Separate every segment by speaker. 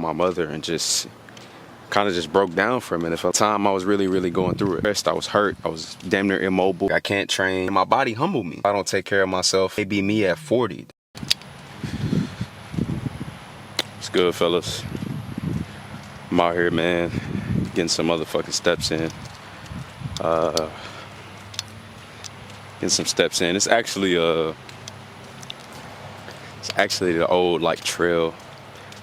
Speaker 1: my mother and just kind of just broke down for a minute. For a time, I was really going through it. I was hurt. I was damn near immobile. I can't train. My body humbled me. I don't take care of myself. Maybe me at 40. It's good, fellas. I'm out here, man, getting some motherfucking steps in. Getting some steps in. It's actually the old like trail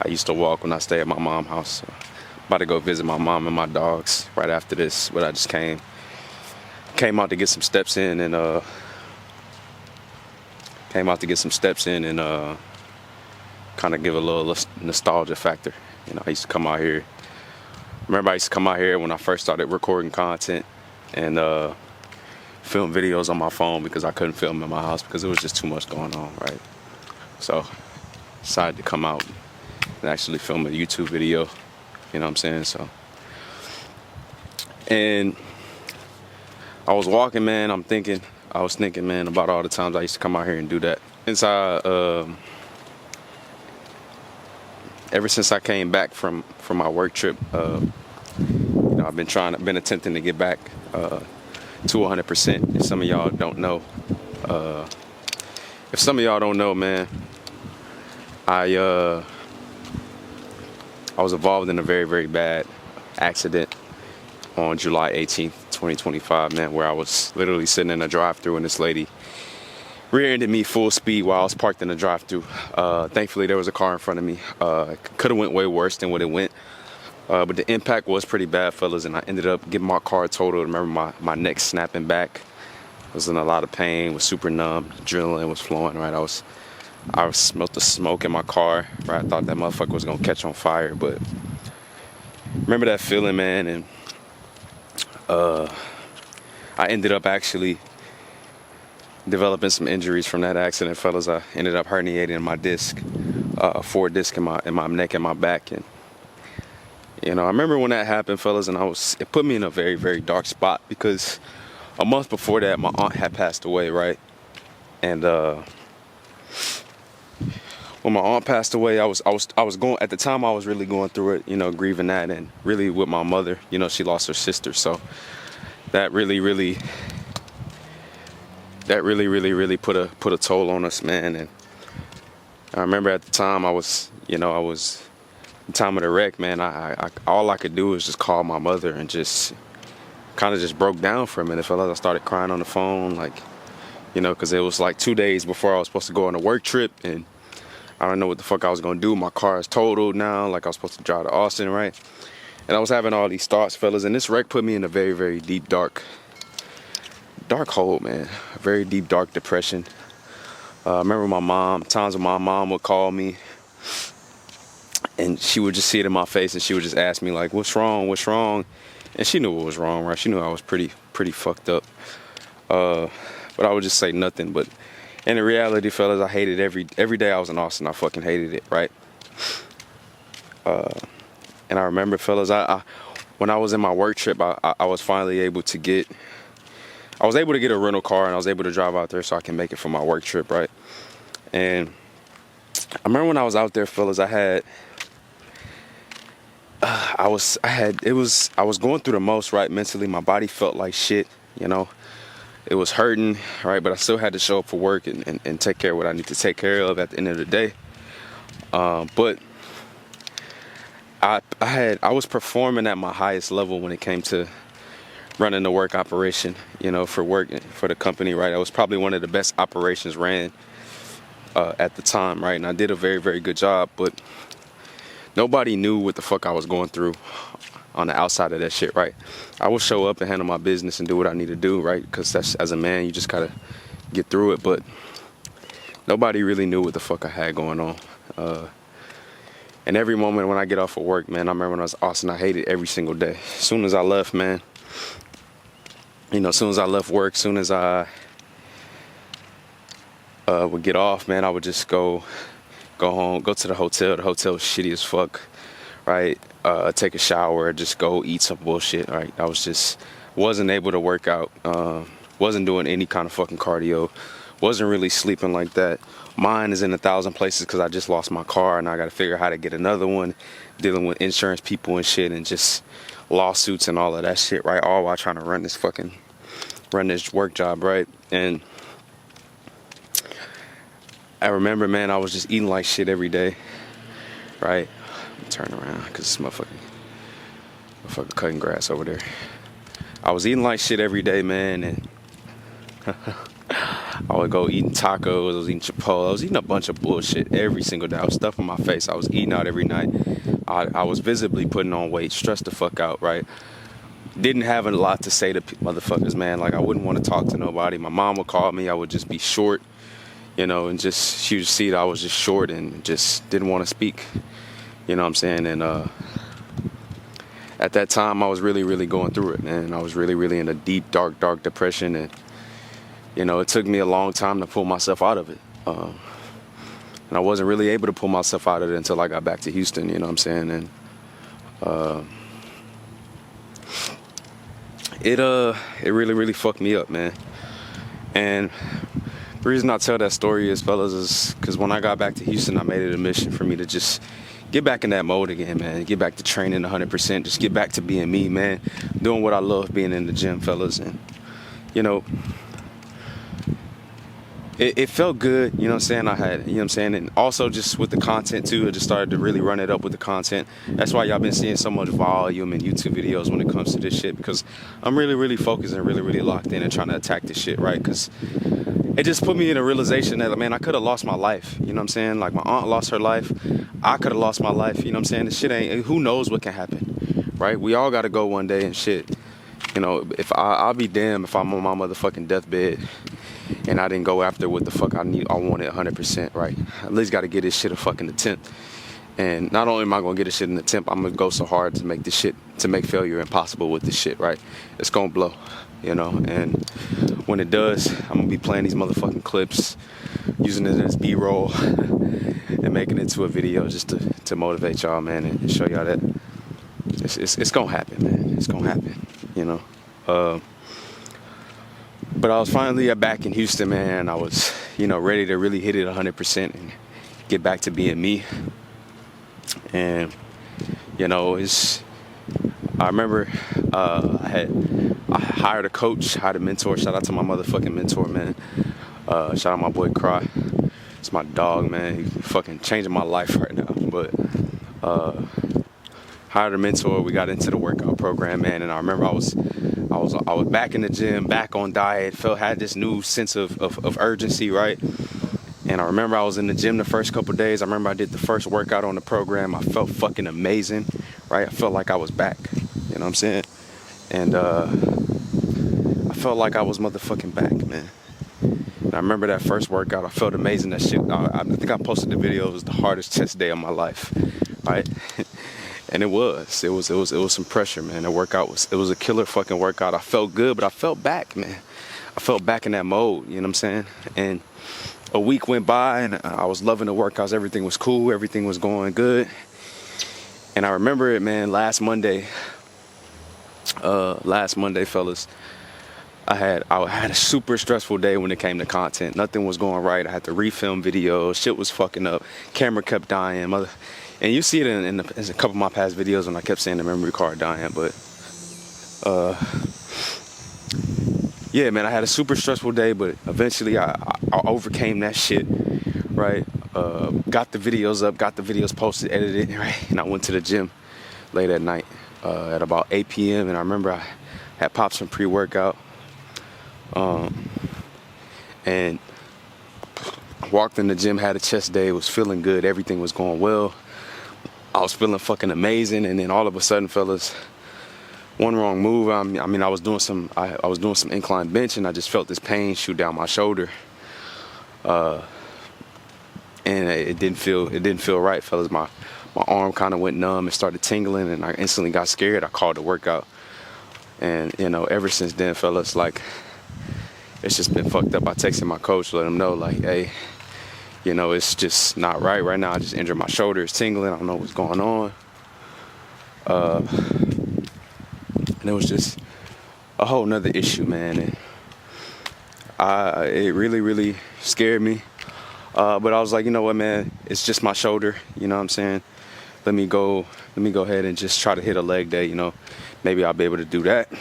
Speaker 1: I used to walk when I stayed at my mom's house. So, about to go visit my mom and my dogs right after this. But I just came out to get some steps in and kind of give a little nostalgia factor. You know, I used to come out here. Remember, I used to come out here when I first started recording content and film videos on my phone because I couldn't film in my house because it was just too much going on, right? So, decided to come out and actually film a YouTube video. You know what I'm saying? So, and I was walking, man. I was thinking, man, about all the times I used to come out here and do that. Ever since I came back from my work trip, you know, I've been attempting to get back to 100%. If some of y'all don't know, man, I was involved in a very bad accident on July 18th, 2025, man, where I was literally sitting in a drive-thru and this lady rear-ended me full speed while I was parked in the drive-thru. Thankfully, there was a car in front of me. Could have went way worse than what it went. But the impact was pretty bad, fellas, and I ended up getting my car totaled. I remember my neck snapping back. I was in a lot of pain, was super numb, adrenaline was flowing, right? I smelled the smoke in my car, right? I thought that motherfucker was gonna catch on fire, but remember that feeling, man, and I ended up actually developing some injuries from that accident, fellas. I ended up herniating my disc, 4 discs in my neck and my back, and you know, I remember when that happened, fellas, and it put me in a very dark spot because a month before that, my aunt had passed away, right? And when my aunt passed away, I was going, at the time I was really going through it, you know, grieving that, and really with my mother, you know, she lost her sister, so that really put a toll on us, man. And I remember at the time I was the time of the wreck, man. I all I could do was just call my mother and just kind of just broke down for a minute. I started crying on the phone, like, you know, because it was like 2 days before I was supposed to go on a work trip, and I don't know what the fuck I was gonna do. My car is totaled now, like I was supposed to drive to Austin, right? And I was having all these thoughts, fellas, and this wreck put me in a very deep, dark hole, man. A very deep, dark depression. I remember times when my mom would call me, and she would just see it in my face, and she would just ask me, like, what's wrong? And she knew what was wrong, right? She knew I was pretty fucked up. But I would just say nothing. But in reality, fellas, I hated every day I was in Austin. I fucking hated it, right? And I remember, fellas, when I was in my work trip, I was finally able to get a rental car, and I was able to drive out there so I can make it for my work trip, right? And I remember when I was out there, fellas, I was going through the most, right? Mentally, my body felt like shit, you know. It was hurting, right? But I still had to show up for work and take care of what I need to take care of at the end of the day. But I was performing at my highest level when it came to running the work operation, you know, for the company, right? I was probably one of the best operations ran at the time, right? And I did a very good job, but nobody knew what the fuck I was going through on the outside of that shit, right? I would show up and handle my business and do what I need to do, right? Because that's, as a man, you just gotta get through it. But nobody really knew what the fuck I had going on. And every moment when I get off of work, man, I remember when I was in Austin, I hated every single day. As soon as I left, man, you know, as soon as I left work, as soon as I would get off, man, I would just go home, go to the hotel. The hotel was shitty as fuck, right? Take a shower, just go eat some bullshit, right? I wasn't able to work out, wasn't doing any kind of fucking cardio, wasn't really sleeping like that. Mine is in 1,000 places because I just lost my car and I got to figure out how to get another one, dealing with insurance people and shit, and just lawsuits and all of that shit, right? All while trying to run this work job, right? And I remember, man, I was just eating like shit every day, right? Turn around because this motherfucker cutting grass over there. I was eating like shit every day, man, and I would go eating tacos, I was eating Chipotle, I was eating a bunch of bullshit every single day. I was stuffing my face, I was eating out every night. I was visibly putting on weight, stressed the fuck out, right? Didn't have a lot to say to motherfuckers, man. Like, I wouldn't want to talk to nobody. My mom would call me, I would just be short, you know, and just, she would see that I was just short and just didn't want to speak, you know what I'm saying? And at that time, I was really, really going through it, man. I was really, really in a deep, dark depression, and you know, it took me a long time to pull myself out of it. And I wasn't really able to pull myself out of it until I got back to Houston, you know what I'm saying? And it really, really fucked me up, man. And the reason I tell that story is, fellas, is because when I got back to Houston, I made it a mission for me to just get back in that mode again, man. Get back to training 100%. Just get back to being me, man. Doing what I love, being in the gym, fellas. And, you know, it felt good, you know what I'm saying? I had, you know what I'm saying? And also just with the content too, I just started to really run it up with the content. That's why y'all been seeing so much volume in YouTube videos when it comes to this shit, because I'm really, really focused and really, really locked in and trying to attack this shit, right? Because it just put me in a realization that, man, I could have lost my life, you know what I'm saying? Like, my aunt lost her life, I could have lost my life, you know what I'm saying? This shit ain't, who knows what can happen, right? We all got to go one day and shit. You know, if I'll be damned if I'm on my motherfucking deathbed and I didn't go after what the fuck I wanted 100%, right? At least got to get this shit a fucking attempt. And not only am I gonna get this shit an attempt, I'm gonna go so hard to make this shit, to make failure impossible with this shit, right? It's gonna blow, you know? And when it does, I'm gonna be playing these motherfucking clips, using it as B-roll, and making it to a video just to motivate y'all, man, and show y'all that it's gonna happen, man. It's gonna happen, you know? But I was finally back in Houston, man. I was, you know, ready to really hit it 100% and get back to being me. And, you know, I remember I hired a coach, hired a mentor. Shout out to my motherfucking mentor, man. Shout out my boy Cry. It's my dog, man. He's fucking changing my life right now. But hired a mentor. We got into the workout program, man. And I remember I was back in the gym, back on diet, had this new sense of urgency, right? And I remember I was in the gym the first couple of days. I remember I did the first workout on the program. I felt fucking amazing, right? I felt like I was back, you know what I'm saying? And I felt like I was motherfucking back, man. And I remember that first workout. I felt amazing. That shit, I think I posted the video. It was the hardest chest day of my life, right? And it was some pressure, man. The workout it was a killer fucking workout. I felt good, but I felt back, man. I felt back in that mode, you know what I'm saying? And a week went by and I was loving the workouts. Everything was cool. Everything was going good. And I remember it, man, last Monday, fellas, I had a super stressful day when it came to content. Nothing was going right. I had to refilm videos. Shit was fucking up. Camera kept dying. And you see it in a couple of my past videos when I kept saying the memory card dying. But yeah, man, I had a super stressful day, but eventually I overcame that shit, right? Got the videos up, got the videos posted, edited, right? And I went to the gym late at night at about 8 p.m. And I remember I had popped some pre-workout and walked in the gym, had a chest day, was feeling good, everything was going well. I was feeling fucking amazing, and then all of a sudden, fellas, one wrong move. I mean, I was doing some incline bench, and I just felt this pain shoot down my shoulder, and it didn't feel right, fellas. My arm kind of went numb and started tingling, and I instantly got scared. I called the workout, and you know, ever since then, fellas, like, it's just been fucked up. I texted my coach, let him know, like, hey, you know, it's just not right now. I just injured my shoulder. It's tingling. I don't know what's going on. And it was just a whole nother issue, man. And It really, really scared me. But I was like, you know what, man? It's just my shoulder. You know what I'm saying? Let me go ahead and just try to hit a leg day. You know, maybe I'll be able to do that.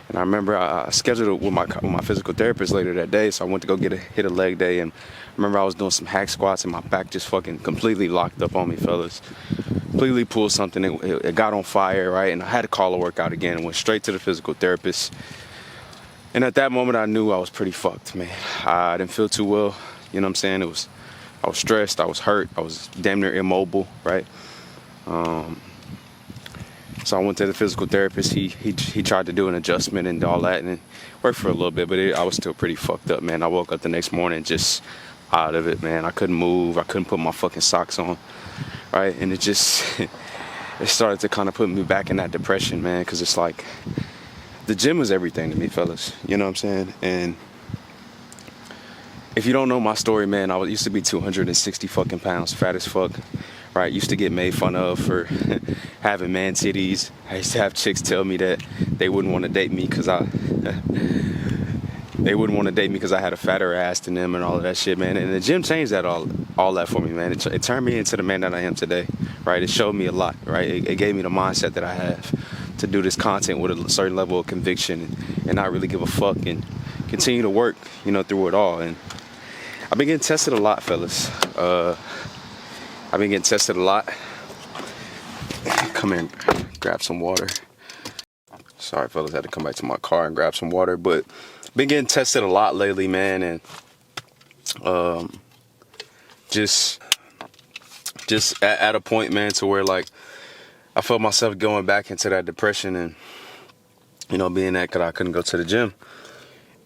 Speaker 1: And I remember I scheduled it with my physical therapist later that day, so I went to go hit a leg day. And I remember I was doing some hack squats, and my back just fucking completely locked up on me, fellas. Completely pulled something. It got on fire, right? And I had to call a workout again and went straight to the physical therapist. And at that moment, I knew I was pretty fucked, man. I didn't feel too well. You know what I'm saying? I was stressed. I was hurt. I was damn near immobile, right? So I went to the physical therapist. He tried to do an adjustment and all that, and it worked for a little bit, but I was still pretty fucked up, man. I woke up the next morning just out of it, man. I couldn't move. I couldn't put my fucking socks on, right? And it just, it started to kind of put me back in that depression, man, because it's like, the gym was everything to me, fellas. You know what I'm saying? And if you don't know my story, man, I used to be 260 fucking pounds, fat as fuck. Right, used to get made fun of for having man titties. I used to have chicks tell me that they wouldn't want to date me because I had a fatter ass than them and all of that shit, man. And the gym changed that all that for me, man. It turned me into the man that I am today, right? It showed me a lot, right? It gave me the mindset that I have to do this content with a certain level of conviction and not really give a fuck and continue to work, you know, through it all. And I've been getting tested a lot, fellas. I've been getting tested a lot. Come here and grab some water. Sorry, fellas, I had to come back to my car and grab some water. But been getting tested a lot lately, man, and just at a point, man, to where like I felt myself going back into that depression and, you know, being that 'cause I couldn't go to the gym.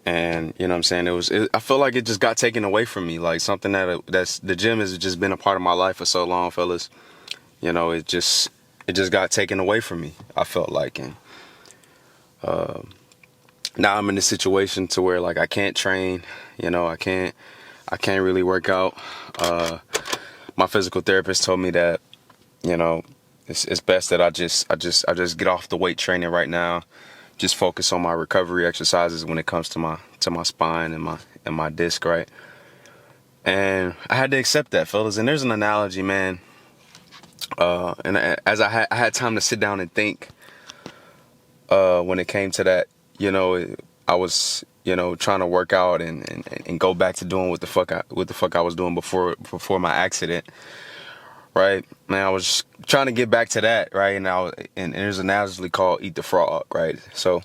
Speaker 1: And, you know what I'm saying, I feel like it just got taken away from me, like something that's the gym has just been a part of my life for so long, fellas. You know, it just got taken away from me, I felt like. And now I'm in a situation to where like I can't train, you know, I can't really work out. My physical therapist told me that, you know, it's best that I just get off the weight training right now. Just focus on my recovery exercises when it comes to my spine and my disc, right? And I had to accept that, fellas. And there's an analogy, man. And as I had time to sit down and think, when it came to that, you know, I was, you know, trying to work out and go back to doing what the fuck I was doing before my accident. Right, man, I was trying to get back to that, right? And there's an analogy called eat the frog, right? So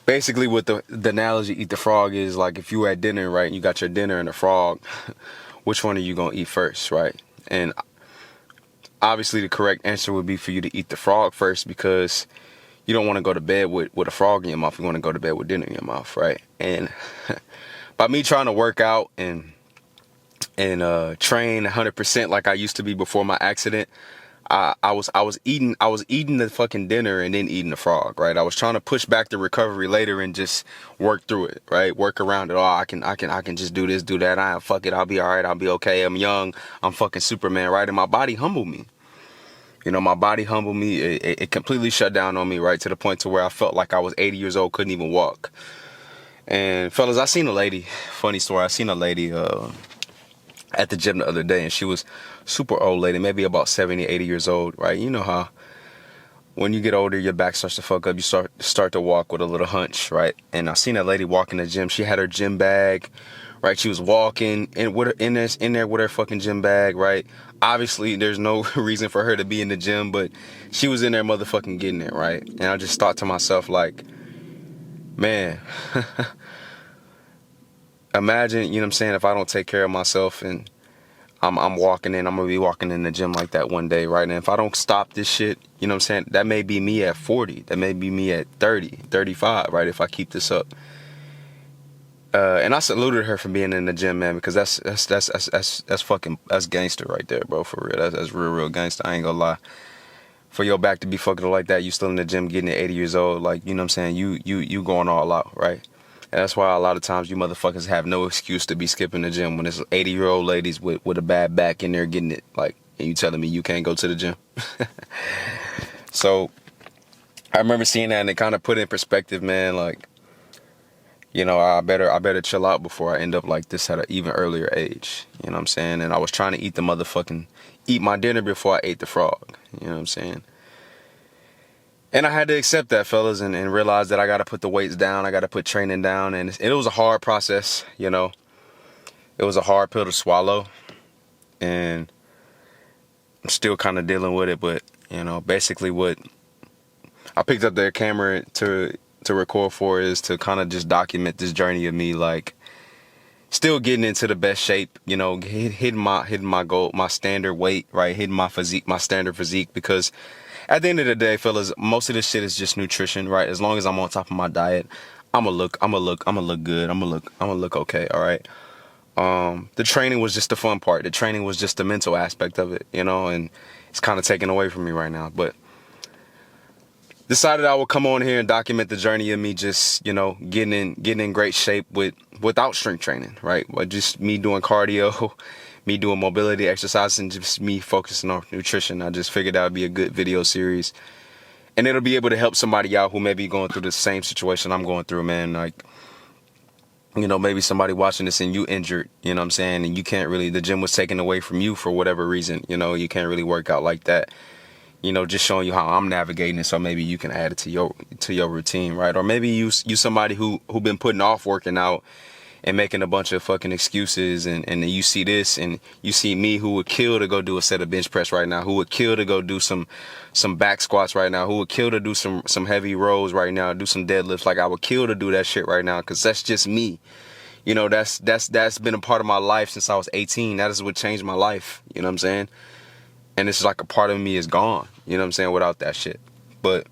Speaker 1: basically what the analogy eat the frog is, like if you were at dinner, right, and you got your dinner and a frog, which one are you gonna eat first, right? And obviously the correct answer would be for you to eat the frog first, because you don't want to go to bed with a frog in your mouth. You want to go to bed with dinner in your mouth, right? And by me trying to work out and train 100% like I used to be before my accident, I was eating the fucking dinner and then eating the frog, right? I was trying to push back the recovery later and just work through it, right? Work around it. Oh, I can just do this, do that. Fuck it, I'll be all right. I'll be okay. I'm young. I'm fucking Superman, right? And my body humbled me. You know, my body humbled me. It completely shut down on me, right? To the point to where I felt like I was 80 years old, couldn't even walk. And fellas, I seen a lady, funny story. I seen a lady, at the gym the other day, and she was super old lady, maybe about 70, 80 years old, right? You know how when you get older, your back starts to fuck up. You start to walk with a little hunch, right? And I seen that lady walk in the gym. She had her gym bag, right? She was walking in there with her fucking gym bag, right? Obviously, there's no reason for her to be in the gym, but she was in there motherfucking getting it, right? And I just thought to myself, like, man, imagine, you know what I'm saying, if I don't take care of myself and I'm walking in, I'm going to be walking in the gym like that one day, right? And if I don't stop this shit, you know what I'm saying, that may be me at 40, that may be me at 30, 35, right? If I keep this up. And I saluted her for being in the gym, man, because that's gangster right there, bro, for real. That's real gangster. I ain't gonna lie. For your back to be fucking like that, you still in the gym getting at 80 years old, like, you know what I'm saying, you going all out, right? And that's why a lot of times you motherfuckers have no excuse to be skipping the gym when it's 80-year-old ladies with a bad back in there getting it, like, and you telling me you can't go to the gym. So I remember seeing that, and it kind of put in perspective, man, like, I better chill out before I end up like this at an even earlier age. You know what I'm saying? And I was trying to eat my dinner before I ate the frog. You know what I'm saying? And I had to accept that, fellas, and realize that I got to put the weights down. I got to put training down. And it was a hard process, you know. It was a hard pill to swallow. And I'm still kind of dealing with it. But, basically what I picked up their camera to record for is to kind of just document this journey of me, like, still getting into the best shape, hitting my goal, my standard weight, right? Hitting my physique, my standard physique, because at the end of the day, fellas, most of this shit is just nutrition, right? As long as I'm on top of my diet, I'm gonna look good. I'm gonna look okay, all right? The training was just the fun part. The training was just the mental aspect of it, and it's kind of taken away from me right now. But decided I would come on here and document the journey of me just, getting in great shape without strength training, right? But just me doing cardio, me doing mobility exercises, and just me focusing on nutrition. I just figured that would be a good video series. And it'll be able to help somebody out who may be going through the same situation I'm going through, man. Like, maybe somebody watching this and you injured, you know what I'm saying? And you can't really, the gym was taken away from you for whatever reason, you can't really work out like that. Just showing you how I'm navigating it, so maybe you can add it to your routine, right? Or maybe you somebody who been putting off working out and making a bunch of fucking excuses, and then you see this and you see me, who would kill to go do a set of bench press right now, who would kill to go do some back squats right now, who would kill to do some heavy rows right now, do some deadlifts. Like, I would kill to do that shit right now, because that's just me. That's been a part of my life since I was 18. That is what changed my life. You know what I'm saying? And it's like a part of me is gone, without that shit. But,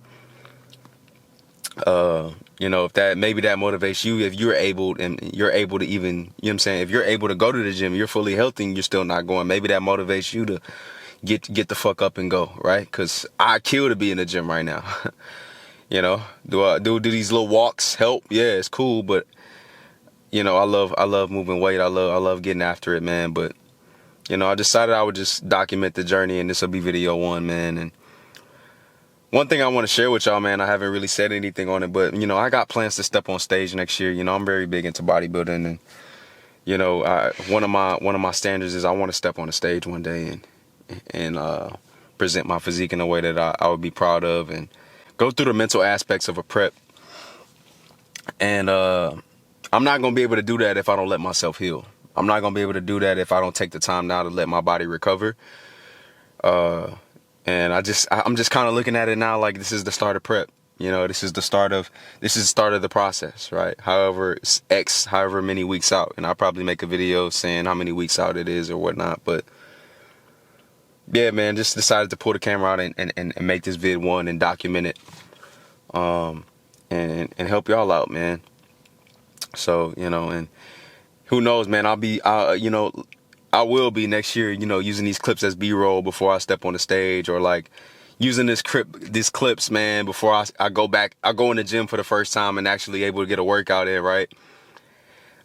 Speaker 1: if maybe that motivates you, if you're able to even, if you're able to go to the gym, you're fully healthy and you're still not going, maybe that motivates you to get the fuck up and go, right? Because I kill to be in the gym right now. Do these little walks help? Yeah, it's cool, but, I love moving weight. I love getting after it, man. But, I decided I would just document the journey, and this will be video one, man. And one thing I want to share with y'all, man, I haven't really said anything on it, but, I got plans to step on stage next year. I'm very big into bodybuilding, and, one of my standards is I want to step on the stage one day and present my physique in a way that I would be proud of, and go through the mental aspects of a prep. And I'm not going to be able to do that if I don't let myself heal. I'm not going to be able to do that if I don't take the time now to let my body recover. And I'm just kind of looking at it now like this is the start of prep. This is the start of the process, right? However many weeks out. And I'll probably make a video saying how many weeks out it is or whatnot. But yeah, man, just decided to pull the camera out and make this vid one and document it. And help y'all out, man. So, and who knows, man, I will be next year, using these clips as B-roll before I step on the stage, or like using these clips, man, before I go in the gym for the first time and actually able to get a workout in, right?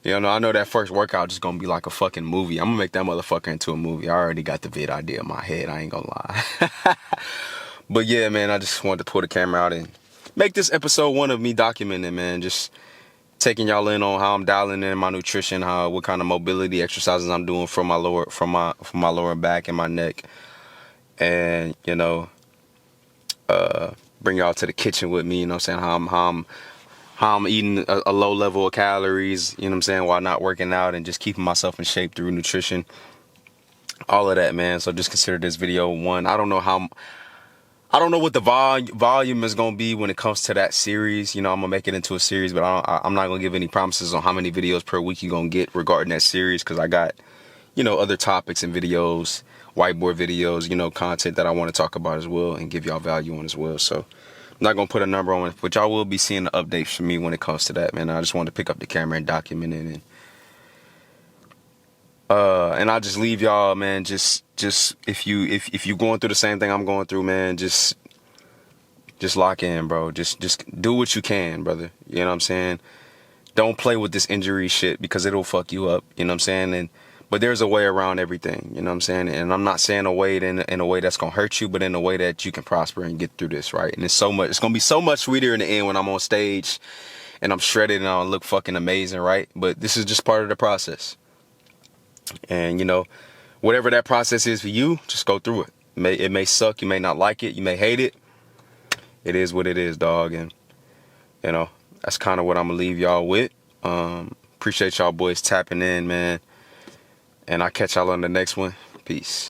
Speaker 1: I know that first workout is going to be like a fucking movie. I'm going to make that motherfucker into a movie. I already got the vid idea in my head. I ain't going to lie. But yeah, man, I just wanted to pull the camera out and make this episode one of me documenting, man, just taking y'all in on how I'm dialing in my nutrition, what kind of mobility exercises I'm doing for my lower back and my neck, and bring y'all to the kitchen with me. Saying how I'm eating a low level of calories, while not working out and just keeping myself in shape through nutrition, all of that, man. So just consider this video one. I don't know what the volume is going to be when it comes to that series. I'm going to make it into a series, but I'm not going to give any promises on how many videos per week you're going to get regarding that series, because I got, other topics and videos, whiteboard videos, content that I want to talk about as well and give y'all value on as well. So I'm not going to put a number on it, but y'all will be seeing the updates from me when it comes to that, man. I just wanted to pick up the camera and document it. And I'll just leave y'all, man, just if you're going through the same thing I'm going through, man, just lock in, bro. Just do what you can, brother. You know what I'm saying? Don't play with this injury shit, because it'll fuck you up. You know what I'm saying? But there's a way around everything. You know what I'm saying? And I'm not saying in a way that's gonna hurt you, but in a way that you can prosper and get through this, right? And it's gonna be so much sweeter in the end when I'm on stage and I'm shredded and I look fucking amazing, right? But this is just part of the process. And, you know, whatever that process is for you, just go through it. It may suck. You may not like it. You may hate it. It is what it is, dog. And, you know, that's kind of what I'm going to leave y'all with. Appreciate y'all boys tapping in, man. And I'll catch y'all on the next one. Peace.